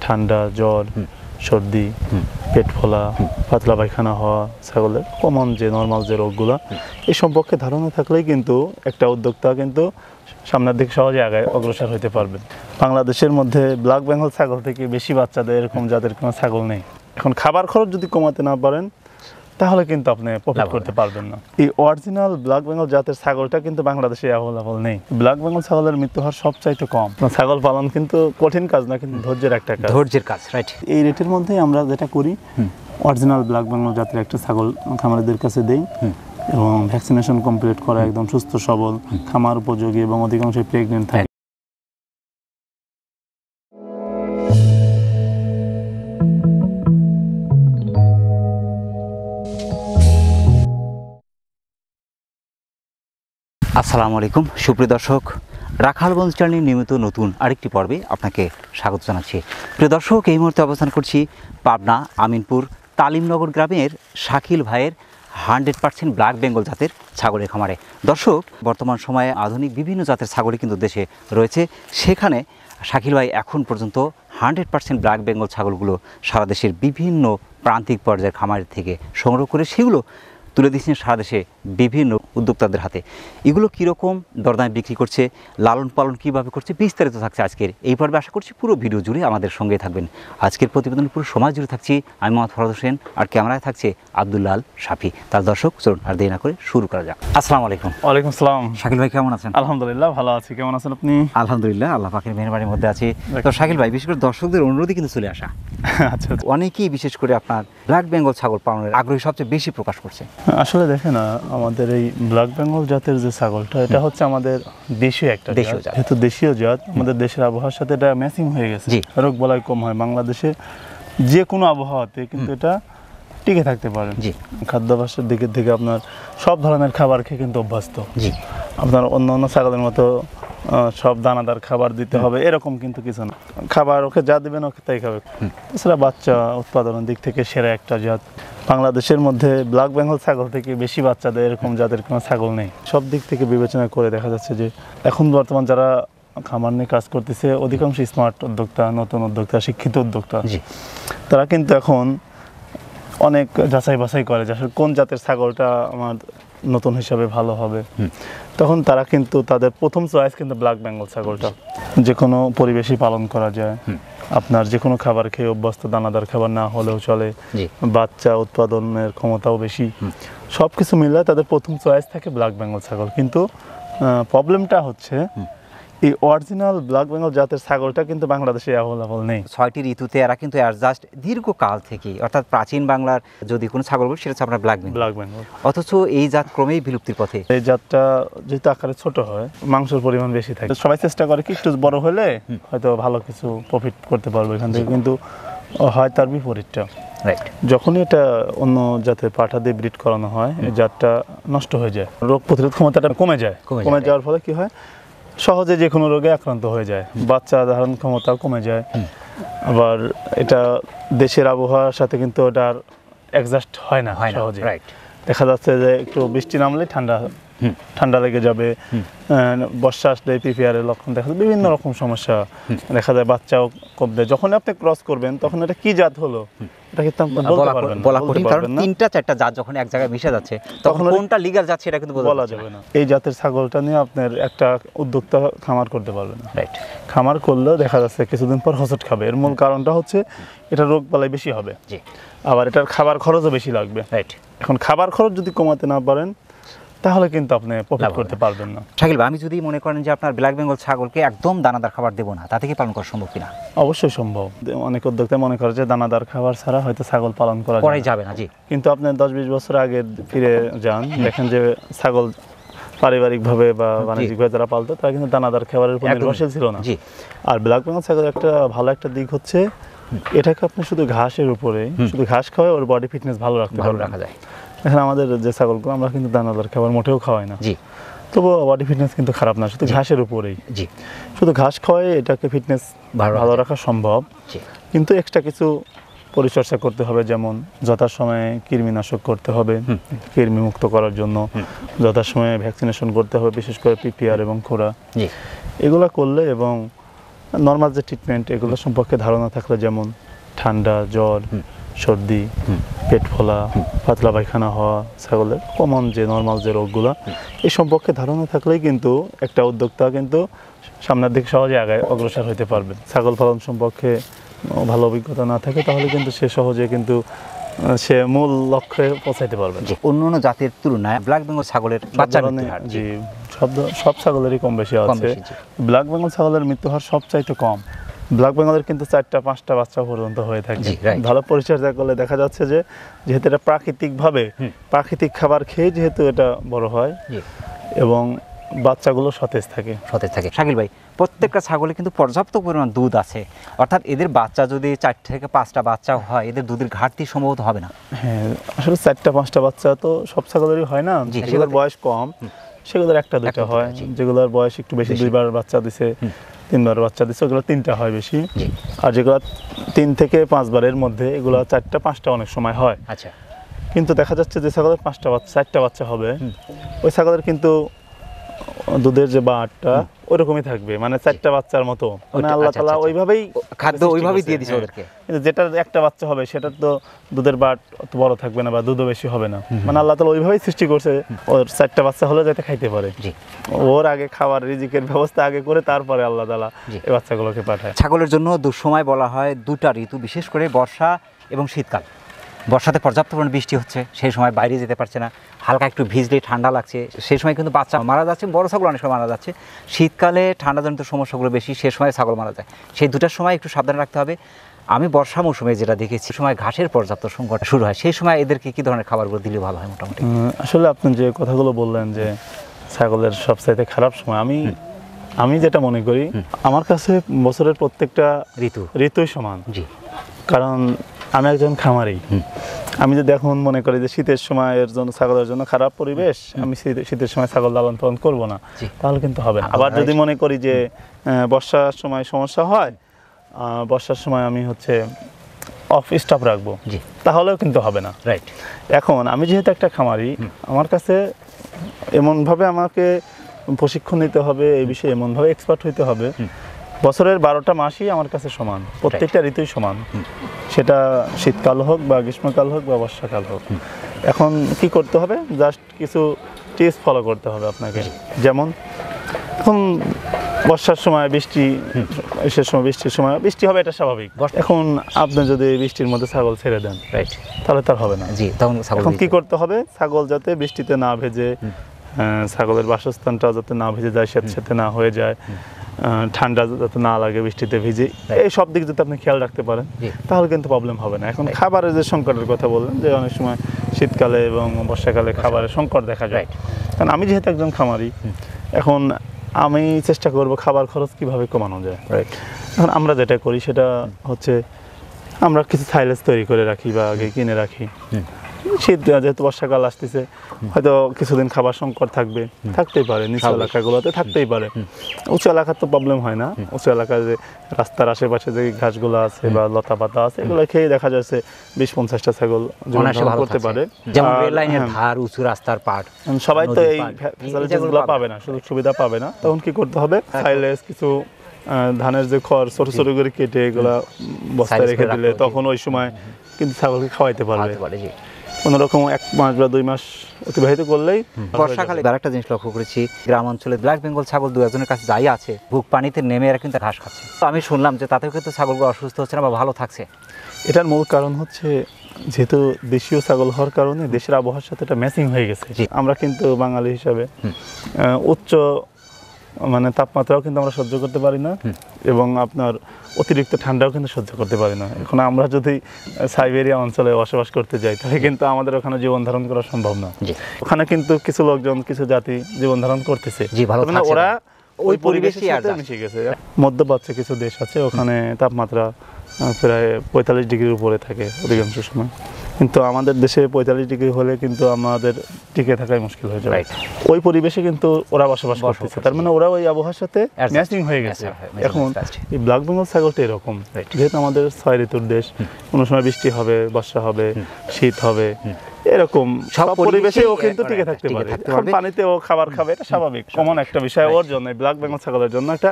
ঠান্ডা, জ্বর, সর্দি, পেট ফোলা, পাতলা পায়খানা হওয়া, ছাগলের কমন যে নর্মাল যে রোগগুলো, এই সম্পর্কে ধারণা থাকলেই কিন্তু একটা উদ্যোক্তা কিন্তু সামনের দিকে সহজে আগায় অগ্রসর হতে পারবেন। বাংলাদেশের মধ্যে ব্ল্যাক বেঙ্গল ছাগল থেকে বেশি বাচ্চা দেয় এরকম জাতের কোনো ছাগল নেই। এখন খাবার খরচ যদি কমাতে না পারেন তাহলে কিন্তু আপনি প্রফিট করতে পারবেন না। এই অরিজিনাল ব্ল্যাক বেঙ্গল জাতের ছাগলটা কিন্তু বাংলাদেশে অ্যাভেলেবল নেই। ব্ল্যাক বেঙ্গল ছাগলের মৃত্যু হার সবচাইতে কম। ছাগল পালন কিন্তু কঠিন কাজ না, কিন্তু ধৈর্যের একটা কাজ। ধৈর্যের কাজ, রাইট। এই রেটের মধ্যেই আমরা যেটা করি, অরিজিনাল ব্ল্যাক বেঙ্গল জাতের একটা ছাগল খামারিদের কাছে দেই এবং ভ্যাকসিনেশন কমপ্লিট করা, একদম সুস্থ সবল, খামার উপযোগী এবং অধিকাংশই প্রেগনেন্ট থাকে। আসসালামু আলাইকুম সুপ্রিয় দর্শক, রাখালগঞ্জ চ্যানেলের নিয়মিত নতুন আরেকটি পর্বে আপনাকে স্বাগত জানাচ্ছি। প্রিয় দর্শক, এই মুহূর্তে অবস্থান করছি পাবনা আমিনপুর তালিমনগর গ্রামের শাকিল ভাইয়ের 100% ব্ল্যাক বেঙ্গল জাতের ছাগলের খামারে। দর্শক, বর্তমান সময়ে আধুনিক বিভিন্ন জাতের ছাগলই কিন্তু দেশে রয়েছে। সেখানে শাকিল ভাই এখন পর্যন্ত 100% ব্ল্যাক বেঙ্গল ছাগলগুলো সারা দেশের বিভিন্ন প্রান্তিক পর্যায়ের খামার থেকে সংগ্রহ করে সেগুলো তুলে দিচ্ছেন সারা দেশে বিভিন্ন উদ্যোক্তাদের হাতে। এগুলো কীরকম দরদামে বিক্রি করছে, লালন পালন কীভাবে করছে, বিস্তারিত থাকছে আজকের এই পর্বে। আশা করছি পুরো ভিডিও জুড়ে আমাদের সঙ্গে থাকবেন। আজকের প্রতিবেদন পুরো সমাজ জুড়ে থাকছি আমি মোহাম্মদ ফরহাদ হোসেন, আর ক্যামেরায় থাকছে আব্দুল্লাহ আল শাফি। তার দর্শক, চলুন আর দেরি না করে শুরু করা যাক। আসসালামু আলাইকুম। ওয়ালাইকুম আসসালাম। শাকিল ভাই কেমন আছেন? আলহামদুলিল্লাহ ভালো আছি, কেমন আছেন আপনি? আলহামদুলিল্লাহ, আল্লাহ পাকের মেহরবানির মধ্যে আছি। তো শাকিল ভাই, বিশেষ করে দর্শকদের অনুরোধে কিন্তু চলে আসা। আচ্ছা, অনেকেই বিশেষ করে আপনার ব্ল্যাক বেঙ্গল ছাগল পালনের আগ্রহী সবচেয়ে বেশি প্রকাশ করছে। আসলে দেখেন, আমাদের এই ব্ল্যাক বেঙ্গল জাতের যে ছাগলটা, এটা হচ্ছে আমাদের দেশীয় একটা জাত। যেহেতু দেশীয় জাত, আমাদের দেশের আবহাওয়ার সাথে এটা ম্যাচিং হয়ে গেছে, রোগ বালাই কম হয়। বাংলাদেশে যে কোনো আবহাওয়াতে কিন্তু এটা টিকে থাকতে পারে। খাদ্যাভ্যাসের দিকের থেকে আপনার সব ধরনের খাবার খেয়ে কিন্তু অভ্যস্ত। আপনার অন্য অন্য ছাগলের মতো সব দানাদার খাবার দিতে হবে এরকম কিন্তু কিছু না। খাবার ওকে যা দিবেন ওকে তাই খাবে। এছাড়া বাচ্চা উৎপাদনের দিক থেকে সেরা একটা জাত। বাংলাদেশের মধ্যে ব্ল্যাক বেঙ্গল ছাগল থেকে বেশি বাচ্চা দেয় এরকম জাতের কোনো ছাগল নেই। সব দিক থেকে বিবেচনা করে দেখা যাচ্ছে যে এখন বর্তমান যারা খামার নিয়ে কাজ করতেছে অধিকাংশ স্মার্ট উদ্যোক্তা, নতুন উদ্যোক্তা, শিক্ষিত উদ্যোক্তা, তারা কিন্তু এখন অনেক যাচাই বাছাই করে যে কোন জাতের ছাগলটা আমার নতুন হিসাবে ভালো হবে। তখন তারা কিন্তু তাদের প্রথম চয়েস কিন্তু ব্ল্যাক বেঙ্গল ছাগলটা। যে কোনো পরিবেশই পালন করা যায়, আপনার যে কোনো খাবার খেয়ে অভ্যস্ত, দানাদার খাবার না হলেও চলে, বাচ্চা উৎপাদনের ক্ষমতাও বেশি, সব কিছু মিলে তাদের প্রথম চয়েস থাকে ব্ল্যাক বেঙ্গল ছাগল। কিন্তু প্রবলেমটা হচ্ছে এই অরিজিনাল ব্ল্যাক বেঙ্গল জাতের ছাগলটা কিন্তু বাংলাদেশে অ্যাভেলেবল নেই। 6টি ঋতুতে এরা কিন্তু অ্যাডজাস্ট দীর্ঘকাল থেকে, অর্থাৎ প্রাচীন বাংলার যদি কোনো ছাগল বলি সেটা হচ্ছে আপনার ব্ল্যাক বেঙ্গল। অথচ এই জাত ক্রমেই বিলুপ্তির পথে। এই জাতটা যেহেতু আকারে ছোট হয়, মাংসের পরিমাণ বেশি থাকে, সবাই চেষ্টা করে কি একটু বড় হলে হয়তো ভালো কিছু প্রফিট করতে পারবো এখান থেকে, কিন্তু হয় তার বিপরীতটা। যখনই এটা অন্য জাতের পাঠা দিয়ে ব্রিড করানো হয়, এই জাতটা নষ্ট হয়ে যায়, রোগ প্রতিরোধ ক্ষমতাটা কমে যায়। কমে যাওয়ার ফলে কি হয়, সহজে যে কোনো রোগে আক্রান্ত হয়ে যায়, বাচ্চা ধারণ ক্ষমতাও কমে যায়। আবার এটা দেশের আবহাওয়ার সাথে কিন্তু ওটার অ্যাডজাস্ট হয় না সহজে। দেখা যাচ্ছে যে একটু বৃষ্টি নামলে ঠান্ডা লেগে যাবে, বর্ষা আসলে পিপিআরের লক্ষণ দেখা যায়, বিভিন্ন রকম সমস্যা দেখা যায়, বাচ্চাও কম দেয়। যখন আপনি ক্রস করবেন তখন এটা কি জাত হলো এটা কিন্তু বলা কঠিন, কারণ 3-4টা জাত যখন এক জায়গায় মিশে যাচ্ছে তখন কোনটা লিগ্যাল যাচ্ছে এটা কিন্তু বলা যাবে না। এই জাতের ছাগলটা নিয়ে আপনার একটা উদ্যোক্তা খামার করতে পারবে না। খামার করলেও দেখা যাচ্ছে কিছুদিন পর হোঁচট খাবে। এর মূল কারণটা হচ্ছে এটা রোগ বালাই বেশি হবে, আবার এটার খাবার খরচও বেশি লাগবে। এখন খাবার খরচ যদি কমাতে না পারেন তাহলে কিন্তু আপনি প্রফিট করতে পারবেন না। শাকিল ভাই, আমি যদি মনে করেন যে আপনার ব্ল্যাক বেঙ্গল ছাগলকে একদম দানাদার খাবার দেবো না, তা থেকে পালন করা সম্ভব কিনা? অবশ্যই সম্ভব। অনেক উদ্যোক্তা মনে করে যে দানাদার খাবার ছাড়া হয়তো ছাগল পালন করা যাবে না। কিন্তু আপনি 10-20 বছর আগে ফিরে যান, দেখেন যে ছাগল পারিবারিকভাবে বা বাণিজ্যিকভাবে যারা পালতো তারা কিন্তু দানাদার খাবারের উপর নির্ভরশীল ছিল না। আর ব্ল্যাক বেঙ্গল ছাগল একটা ভালো একটা দিক হচ্ছে এটাকে আপনি শুধু ঘাসের উপরে, শুধু ঘাস খাওয়াই ওর বডি ফিটনেস ভালো রাখা যায়। এখন আমাদের যে ছাগলগুলো আমরা কিন্তু দানাদার খাবার মোটেও খাওয়াই না, তবুও বডি ফিটনেস কিন্তু খারাপ না, শুধু ঘাসের উপরেই। শুধু ঘাস খাওয়াই এটাকে ফিটনেস ভালো রাখা সম্ভব, কিন্তু এক্সট্রা কিছু পরিচর্যা করতে হবে, যেমন যথাসময়ে কৃমিনাশক করতে হবে কৃমি মুক্ত করার জন্য, যথাসময়ে ভ্যাকসিনেশন করতে হবে, বিশেষ করে পিপিআর এবং খোরা। এগুলো করলে এবং নর্মাল যে ট্রিটমেন্ট এগুলো সম্পর্কে ধারণা থাকলে, যেমন ঠান্ডা, জ্বর, সর্দি, পেট ফোলা, পাতলা পায়খানা হওয়া, ছাগলের কমন যে নর্মাল যে রোগগুলো, এই সম্পর্কে ধারণা থাকলেই কিন্তু একটা উদ্যোক্তা কিন্তু সামনের দিকে সহজে অগ্রসর হতে পারবে। ছাগল পালন সম্পর্কে ভালো অভিজ্ঞতা না থাকে তাহলে কিন্তু সে সহজে কিন্তু সে মূল লক্ষ্যে পৌঁছাইতে পারবে। অন্যান্য জাতের তুলনায় ব্ল্যাক বেঙ্গল ছাগলের বাচ্চা মৃত্যুর হার জি সব ছাগলেরই কম বেশি আছে। ব্ল্যাক বেঙ্গল ছাগলের মৃত্যু হার সবচাইতে কম। ব্ল্যাক বেঙ্গলের কিন্তু 4টা-5টা বাচ্চা পর্যন্ত হয়ে থাকে। ভালো পরিচর্যা করলে দেখা যাচ্ছে যে যেহেতু এটা প্রাকৃতিকভাবে প্রাকৃতিক খাবার খেয়ে যেহেতু এটা বড় হয় এবং বাচ্চাগুলো সতেজ থাকে। শাকিল ভাই, প্রত্যেকটা ছাগলে কিন্তু পর্যাপ্ত পরিমাণ দুধ আছে, অর্থাৎ এদের বাচ্চা যদি 4 থেকে 5টা বাচ্চা হয়, এদের দুধের ঘাটতি সম্ভবত হবে না। হ্যাঁ, আসলে 4টা-5টা বাচ্চা তো সব ছাগলেরই হয় না, যেগুলোর বয়স কম সেগুলোর 1-2টা হয়, যেগুলোর বয়স একটু বেশি 2বার বাচ্চা দিছে, 3বার বাচ্চা দিছে, ওগুলো 3টা হয় বেশি। আর যেগুলো 3 থেকে 5 বারের মধ্যে এগুলো 4টা-5টা অনেক সময় হয়। আচ্ছা, কিন্তু দেখা যাচ্ছে যে ছাগলের 4টা বাচ্চা হবে, ওই ছাগলের কিন্তু দুধের যে বাটটা ওইরকমই থাকবে, মানে 4টা বাচ্চার মতো, মানে আল্লাহ তাআলা ওইভাবেই খাদ্য ওইভাবেই দিয়ে দিয়েছে ওদেরকে। কিন্তু যেটার একটা বাচ্চা হবে সেটার তো দুধের বাট অত বড় থাকবে না বা দুধও বেশি হবে না, মানে আল্লাহ তাআলা ওইভাবেই সৃষ্টি করছে ওর 4টা বাচ্চা হলে যাতে খাইতে পারে। ওর আগে খাবার রিজিকের ব্যবস্থা আগে করে তারপরে আল্লাহ তাআলা এই বাচ্চাগুলোকে পাঠায়। ছাগলের জন্য দুঃসময় বলা হয় 2টা ঋতু, বিশেষ করে বর্ষা এবং শীতকাল। বর্ষাতে পর্যাপ্ত পরিমাণ বৃষ্টি হচ্ছে, সেই সময় বাইরে যেতে পারছে না, হালকা একটু ভিজলে ঠান্ডা লাগছে, সেই সময় কিন্তু বাচ্চা মারা যাচ্ছে, বড় ছাগল অনেক সময় মারা যাচ্ছে। শীতকালে ঠান্ডাজনিত সমস্যাগুলো বেশি, সে সময় ছাগল মারা যায়। সেই 2টার সময় একটু সাবধান রাখতে হবে। আমি বর্ষা মৌসুমে যেটা দেখেছি, সময় ঘাসের পর্যাপ্ত সংকট শুরু হয়, সেই সময় এদেরকে কী ধরনের খাবারগুলো দিলে ভালো হয় মোটামুটি? আসলে আপনি যে কথাগুলো বললেন যে ছাগলের সবচাইতে খারাপ সময়, আমি যেটা মনে করি, আমার কাছে বছরের প্রত্যেকটা ঋতুই সমান। কারণ আমি একজন খামারি। আমি যদি এখন মনে করি যে শীতের সময়ের জন্য ছাগলের জন্য খারাপ পরিবেশ, আমি শীতের সময় ছাগল লালন পালন করবো না, তাহলে কিন্তু হবে না। আবার যদি মনে করি যে বর্ষার সময় সমস্যা হয়, বর্ষার সময় আমি অফ স্টপ রাখবো, তাহলেও কিন্তু হবে না। রাইট। এখন আমি যেহেতু একটা খামারি, আমার কাছে এমনভাবে আমাকে প্রশিক্ষণ নিতে হবে, এই বিষয়ে এমনভাবে এক্সপার্ট হইতে হবে, বছরের 12টা মাসই আমার কাছে সমান, প্রত্যেকটা ঋতুই সমান, সেটা শীতকাল হোক বা গ্রীষ্মকাল হোক বা বর্ষাকাল হোক। এখন কি করতে হবে, জাস্ট কিছু টিপস ফলো করতে হবে আপনাকে। যেমন এখন বর্ষার সময় বৃষ্টি, বৃষ্টির সময় বৃষ্টি হবে, এটা স্বাভাবিক। এখন আপনি যদি বৃষ্টির মধ্যে ছাগল ছেড়ে দেন, তাহলে তার হবে না। এখন কি করতে হবে, ছাগল যাতে বৃষ্টিতে না ভেজে, ছাগলের বাসস্থানটা যাতে না ভেজে যায়, স্যাঁতস্যাঁতে না হয়ে যায়, ঠান্ডা যাতে না লাগে বৃষ্টিতে ভিজে, এই সব দিক যদি আপনি খেয়াল রাখতে পারেন তাহলে কিন্তু প্রবলেম হবে না। এখন খাবারের যে সংকটের কথা বললেন, যে অনেক সময় শীতকালে এবং বর্ষাকালে খাবারের সংকট দেখা যায়, কারণ আমি যেহেতু একজন খামারি, এখন আমি চেষ্টা করব খাবার খরচ কিভাবে কমানো যায়। এখন আমরা যেটা করি সেটা আমরা কিছু সাইলেজ তৈরি করে রাখি বা আগে কিনে রাখি। শীত যেহেতু বর্ষাকাল আসতেছে, হয়তো কিছুদিন খাবার সংকট থাকতেই পারে, নিচু এলাকাগুলোতে থাকতেই পারে। উঁচু এলাকার তো প্রবলেম হয় না, উঁচু এলাকায় যে রাস্তার আশেপাশে যে ঘাসগুলো আছে বা লতা পাতা আছে, এগুলো খেয়ে দেখা যাচ্ছে 20-50টা ছাগল করতে পারে। সবাই তো এই ফ্যাসিলিটিসগুলো পাবে না, সুযোগ সুবিধা পাবে না। তখন কি করতে হবে, সাইলেজ কিছু ধানের যে খড় ছোট ছোট করে কেটে এগুলা বস্তায় রেখে দিলে তখন ওই সময় কিন্তু ছাগলকে খাওয়াইতে পারবে। কোনোরকম 1 মাস বা 2 মাস অতিবাহিত করলেই। বর্ষাকালে আরেকটা জিনিস লক্ষ্য করেছি, গ্রাম অঞ্চলে ব্ল্যাক বেঙ্গল ছাগল 2-1জনের কাছে যাই আছে, বুক পানিতে নেমে এরা কিন্তু ঘাস খাচ্ছে। তো আমি শুনলাম যে তাতেও কিন্তু ছাগলগুলো অসুস্থ হচ্ছে না বা ভালো থাকছে। এটার মূল কারণ যেহেতু দেশীয় ছাগল হওয়ার কারণে দেশের আবহাওয়ার সাথে এটা ম্যাচিং হয়ে গেছে। আমরা কিন্তু বাঙালি হিসাবে উচ্চ তাপমাত্রাও কিন্তু আমরা সহ্য করতে পারি না, এবং আপনার অতিরিক্ত ঠান্ডাও কিন্তু সহ্য করতে পারি না। এখন আমরা যদি সাইবেরিয়া অঞ্চলে বসবাস করতে যাই, তাহলে কিন্তু আমাদের ওখানে জীবন ধারণ করা সম্ভব না। ওখানে কিন্তু কিছু লোকজন, কিছু জাতি জীবন ধারণ করতেছে, ওরা ওই পরিবেশের সাথে মিশে গেছে। মধ্যপ্রাচ্যে কিছু দেশ আছে, ওখানে তাপমাত্রা প্রায় 45 ডিগ্রির উপরে থাকে অধিকাংশ সময়, কিন্তু আমাদের দেশে 45 ডিগ্রি হলে কিন্তু আমাদের টিকে থাকাই মুশকিল হয়ে যায়। ওই পরিবেশে কিন্তু ওরা বসবাস করতেছে, তার মানে ওরা ওই আবহাওয়ার সাথে ম্যাচিং হয়ে গেছে। এখন এই ব্ল্যাক বেঙ্গল ছাগলটা এরকম, যেহেতু আমাদের 6 ঋতুর দেশ, কোনো সময় বৃষ্টি হবে, বর্ষা হবে, শীত হবে, এরকম সব পরিবেশেও পরিবেশেই কিন্তু টিকে থাকতে পারে। এখন পানিতেও খাবার খাবে, এটা স্বাভাবিক, কমন একটা বিষয় ওর জন্য, ব্ল্যাক বেঙ্গল ছাগলের জন্য একটা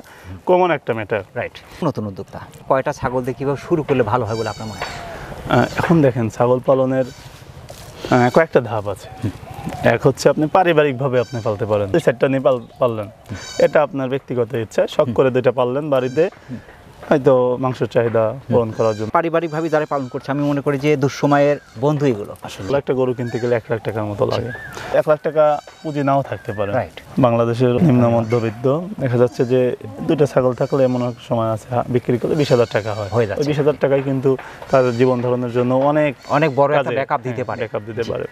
কমন একটা ম্যাটার। রাইট। নতুন উদ্যোক্তা কয়টা ছাগল দিয়ে কীভাবে শুরু করলে ভালো হয় বলে আপনার মনে হয়? এখন দেখেন ছাগল পালনের কয়েকটা ধাপ আছে। এক হচ্ছে আপনি পারিবারিকভাবে আপনি পালতে পারেন, দুই চারটা নিয়ে পাললেন, এটা আপনার ব্যক্তিগত ইচ্ছা, শখ করে দুইটা পাললেন বাড়িতে, হয়তো মাংসের চাহিদা পূরণ করার জন্য। পারিবারিকভাবে যারা পালন করছে আমি মনে করি যে দুঃসময়ের বন্ধু এগুলো। আসলে একটা গরু কিনতে গেলে 1 লাখ টাকার মতো লাগে। 1 লাখ টাকা পুঁজি নাও থাকতে পারে। রাইট। বাংলাদেশের নিম্ন মধ্যবিত্ত দেখা যাচ্ছে যে দুইটা ছাগল থাকলে এমন এক সময় আছে বিক্রি করলে 20,000 টাকা হয়। ওই 20,000 টাকায় কিন্তু তার জীবন ধারণের জন্য অনেক বড় একটা ব্যাকআপ দিতে পারে।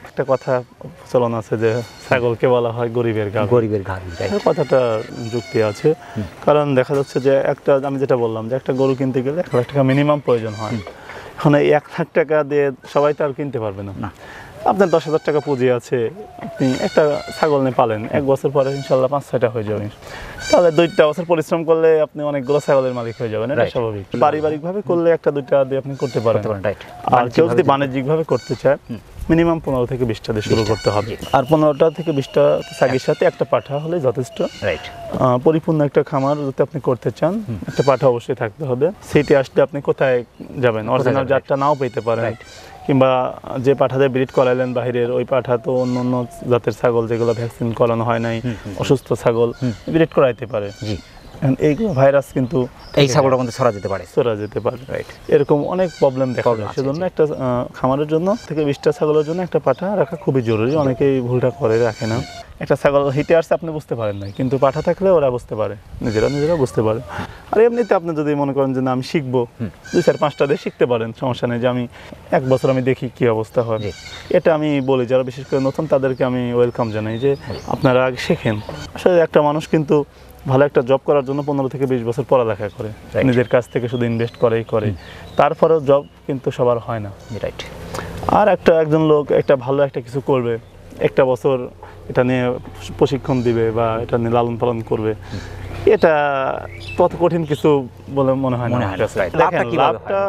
একটা কথা প্রচলন আছে যে ছাগলকে বলা হয় গরিবের গাভী। কথাটা যুক্তি আছে, কারণ দেখা যাচ্ছে যে একটা, আমি যেটা বললাম যে একটা গরু কিনতে গেলে 1 লাখ টাকা মিনিমাম প্রয়োজন হয়। এখন এই 1 লাখ টাকা দিয়ে সবাই তো আর কিনতে পারবে না। আপনার 10,000 টাকা পুঁজি আছে, আপনি একটা ছাগল নিয়ে পালেন, 1 বছর পরে ইনশাল্লাহ 5-6টা হয়ে যাবে। তাহলে 2টা বছর পরিশ্রম করলে আপনি অনেকগুলো ছাগলের মালিক হয়ে যাবেন, এটা স্বাভাবিক। পারিবারিকভাবে করলে 1-2টা দিয়ে আপনি করতে পারেন। আর কেউ যদি বাণিজ্যিকভাবে করতে চায় মিনিমাম 15 থেকে 20টা দিয়ে শুরু করতে হবে। আর 15টা থেকে 20টা ছাগির সাথে একটা পাঠা হলে যথেষ্ট। পরিপূর্ণ একটা খামার যদি আপনি করতে চান, একটা পাঠা অবশ্যই থাকতে হবে। সেইটি আসলে আপনি কোথায় যাবেন? অরিজিনাল জাতটা নাও পেতে পারেন, কিংবা যে পাঠাতে ব্রিড করাইলেন বাহিরের, ওই পাঠা তো অন্য জাতের ছাগল যেগুলো ভ্যাকসিন করানো হয় নাই, অসুস্থ ছাগল ব্রিড করাইতে পারে। এইগুলো ভাইরাস কিন্তু এই ছাগলের মধ্যে ছড়া যেতে পারে। এরকম অনেক প্রবলেম দেখা যায়। সেজন্য একটা খামারের জন্য থেকে 20টা ছাগলের জন্য একটা পাঠা রাখা খুবই জরুরি। অনেকেই ভুলটা করে, রাখে না। একটা ছাগল হিটে আসছে আপনি বুঝতে পারেন না, কিন্তু পাঠা থাকলে ওরা বুঝতে পারে, নিজেরা বুঝতে পারে। আর এমনিতে আপনি যদি মনে করেন যে না আমি শিখবো, 2-4-5টা দিয়ে শিখতে পারেন, সমস্যা নেই। যে আমি 1 বছর আমি দেখি কি অবস্থা হয়, এটা আমি বলি যারা বিশেষ করে নতুন তাদেরকে আমি ওয়েলকাম জানাই যে আপনারা আগে শেখেন। আসলে একটা মানুষ কিন্তু ভালো একটা জব করার জন্য 15 থেকে 20 বছর পড়ালেখা করে, নিজের কাছ থেকে শুধু ইনভেস্ট করে, তারপরেও জব কিন্তু সবার হয় না। রাইট। আর একজন লোক একটা ভালো একটা কিছু করবে, 1টা বছর এটা নিয়ে প্রশিক্ষণ দিবে বা এটা নিয়ে লালন পালন করবে, এটা তত কঠিন কিছু বলে মনে হয় না। দেখেন লাভটা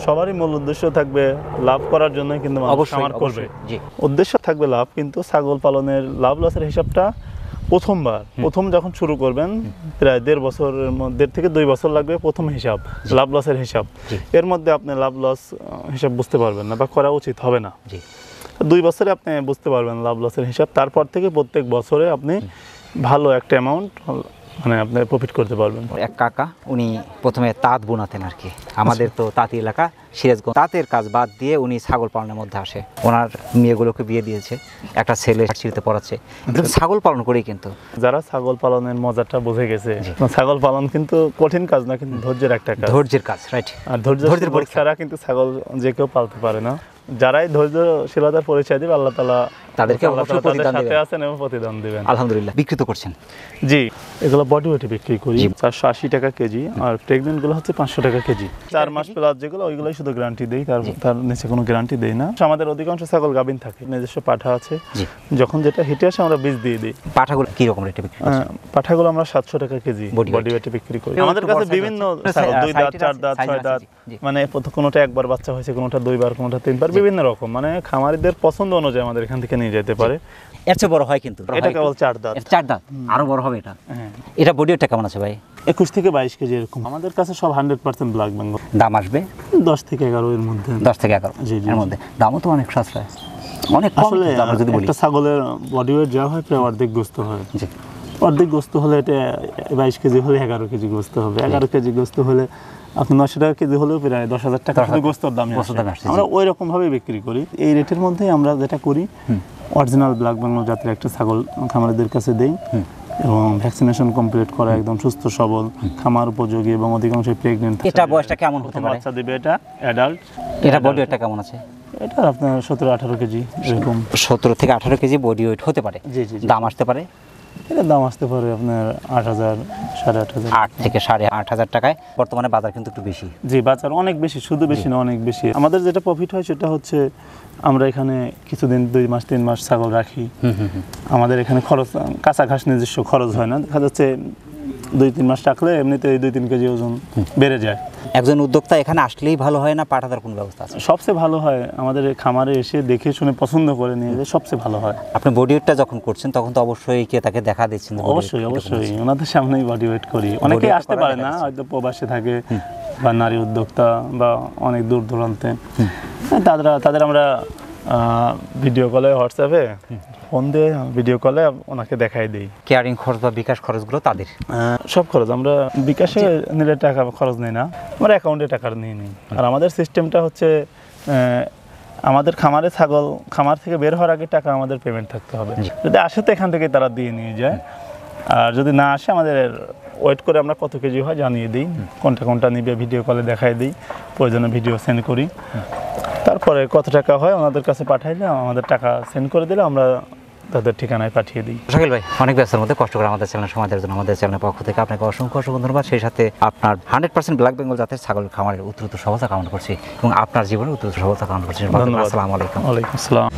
সবারই মূল উদ্দেশ্য থাকবে লাভ করার জন্য, কিন্তু মানুষ খামার করবে, উদ্দেশ্য থাকবে লাভ। কিন্তু ছাগল পালনের লাভ লসের হিসাবটা প্রথম যখন শুরু করবেন প্রায় 1.5 থেকে 2 বছর লাগবে প্রথম হিসাব, লাভ লসের হিসাব। এর মধ্যে আপনি লাভ লস হিসাব বুঝতে পারবেন না বা করা উচিত হবে না। 2 বছরে আপনি বুঝতে পারবেন লাভ লসের হিসাব। তারপর থেকে প্রত্যেক বছরে আপনি ভালো একটা অ্যামাউন্ট মানে আপনি প্রফিট করতে পারবেন। এক কাকা উনি প্রথমে তাঁত বোনাতেন আর কি, আমাদের তো তাঁতি এলাকা সিরাজগঞ্জ, তাঁতের কাজ বাদ দিয়ে উনি ছাগল পালনের মধ্যে আসে। ওনার মেয়েগুলোকে বিয়ে দিয়েছে, একটা ছেলে সিঁড়িতে পড়াচ্ছে, ছাগল পালন করেই। কিন্তু যারা ছাগল পালনের মজাটা বুঝে গেছে, ছাগল পালন কিন্তু কঠিন কাজ না, কিন্তু ধৈর্যের একটা কাজ, ধৈর্যের কাজ। রাইট। আর ধৈর্যের পরীক্ষা ছাড়া কিন্তু ছাগল যে কেউ পালতে পারে না। যারাই ধৈর্যশীলতার পরিচয় দিবে আল্লাহ তাআলা তাদেরকে অবশ্যই প্রতিদান দিবেন। আলহামদুলিল্লাহ। বিক্রি করছেন? জি, এগুলো বডি ওয়েটে বিক্রি করি 480 টাকা কেজি, আর প্রেগনেন্ট গুলো হচ্ছে 500 টাকা কেজি। 4 মাস প্লাস যেগুলো ওইগুলোই শুধু গ্যারান্টি দেই, তার নিচে কোনো গ্যারান্টি দেই না। আমাদের অধিকাংশ ছাগল গাভিন থাকে, নিজস্ব পাঠা আছে, যখন যেটা হিটে আসে আমরা বীজ দিয়ে দিই। পাঠাগুলো কি রকম রেটে বিক্রি করছেন? পাঠাগুলো আমরা 700 টাকা কেজি বডি ওয়েটে বিক্রি করি। আমাদের কাছে বিভিন্ন ছাগল 2 দাঁত, 4 দাঁত, 6 দাঁত, মানে কোনোটা একবার বাচ্চা হয়েছে, কোনোটা 2 বার, কোনোটা 3 বার, বিভিন্ন রকম। মানে খামারিদের পছন্দ অনুযায়ী আমাদের এখান থেকে নিয়ে যেতে পারে। এর চেয়ে বড় হয় কিন্তু এটা কেবল 4 দাঁত। 4 দাঁত আরো বড় হবে এটা। এটা বডি ওয়েটটা কেমন আছে ভাই? 21 থেকে 22 কেজি এরকম। আমাদের কাছে সব 100% ব্ল্যাক বেঙ্গল। দাম আসবে 10 থেকে 11 এর মধ্যে। 10 থেকে 11 এর মধ্যে। দামও তো অনেক সাশ্রয়, অনেক কম। আসলে যদি বলি একটা ছাগলের বডি ওয়েট যা হয় প্রায় অর্ধেক গোস্ত হয়। জি, অর্ধেক গোস্ত হলে এটা 22 কেজি হলে 11 কেজি গোস্ত হবে। 11 কেজি গোস্ত হলে আপনি 900 টাকা কেজি হলেও প্রায় 10,000 টাকা শুধু গোস্তর দামে আমরা ওই রকম ভাবে বিক্রি করি। এই রেটের মধ্যে আমরা যেটা করি, অরিজিনাল ব্ল্যাক বেঙ্গল জাতের একটা ছাগল খামারিদের কাছে দেই, এবং ভ্যাকসিনেশন কমপ্লিট করা, একদম সুস্থ সবল, খামার উপযোগী এবং অধিকাংশ প্রেগন্যান্ট। এটা বয়সটা কেমন হতে পারে? বাচ্চা দিবে এটা অ্যাডাল্ট। এটা বডি ওয়েটটা কেমন আছে? এটা আপনার 17-18 কেজি এরকম। 17 থেকে 18 কেজি বডি ওয়েট হতে পারে। জি। দাম আসতে পারে? এটা দাম আসতে পারে আপনার 8,000, 8,500। 8 থেকে 8,500 টাকায়। বর্তমানে বাজার কিন্তু একটু বেশি। জি, বাজার অনেক বেশি, শুধু বেশি না, অনেক বেশি। আমাদের যেটা প্রফিট হয় সেটা হচ্ছে আমরা এখানে কিছুদিন 2 মাস 3 মাস ছাগল রাখি। আমাদের এখানে খরচ, কাঁচা ঘাস নিজস্ব খরচ হয় না। দেখা যাচ্ছে 2-3 মাস রাখলে এমনিতে 2-3 কেজি ওজন বেড়ে যায়। একজন উদ্যোক্তা এখানে আসলেই ভালো হয় না, পাঠানোর কোনো ব্যবস্থা আছে? সবচেয়ে ভালো হয় আমাদের খামারে এসে দেখে শুনে পছন্দ করে নিয়ে যায়, সবচেয়ে ভালো হয়। আপনি বডি ওয়েটটা যখন করছেন তখন তো অবশ্যই কে তাকে দেখা দিচ্ছেন? অবশ্যই অবশ্যই ওনাদের সামনেই বডি ওয়েট করি। অনেকে আসতে পারে না, হয়তো প্রবাসে থাকে বা নারী উদ্যোক্তা বা অনেক দূর দূরান্তে, তাদের আমরা ভিডিও কলে, হোয়াটসঅ্যাপে ফোন দিয়ে ভিডিও কলে ওনাকে দেখাই দিই। কেয়ারিং খরচ বা বিকাশ খরচগুলো তাদের? সব খরচ আমরা বিকাশে নিলে টাকা খরচ নেই না, আমরা অ্যাকাউন্টে টাকা নিয়ে নিই। আর আমাদের সিস্টেমটা হচ্ছে আমাদের খামারে ছাগল খামার থেকে বের হওয়ার আগে টাকা আমাদের পেমেন্ট থাকতে হবে। যদি আসে তো এখান থেকে তারা দিয়ে নিয়ে যায়, আর যদি না আসে আমাদের ওয়েট করে আমরা কত কেজি হয় জানিয়ে দিই, কোনটা কোনটা নিবে ভিডিও কলে দেখাই দিই, প্রয়োজনে ভিডিও সেন্ড করি। তারপরে কত টাকা হয় ওনাদের কাছে পাঠাইলে আমাদের টাকা সেন্ড করে দিলে আমরা তাদের ঠিকানায় পাঠিয়ে দিই। শাকিল ভাই, অনেক ব্যস্তের মধ্যে কষ্ট করে আমাদের চ্যানেল সময় দেওয়ার জন্য আমাদের চ্যানেলের পক্ষ থেকে আপনাকে অসংখ্য অসংখ্য ধন্যবাদ। সেই সাথে আপনার 100% ব্ল্যাক বেঙ্গল জাতের ছাগল খামারের উত্তরোত্তর সফলতা কামনা করছি এবং আপনার জীবনে উত্তরোত্তর সফলতা কামনা করছি। ধন্যবাদ। আসসালামু আলাইকুম। ওয়ালাইকুম আসসালাম।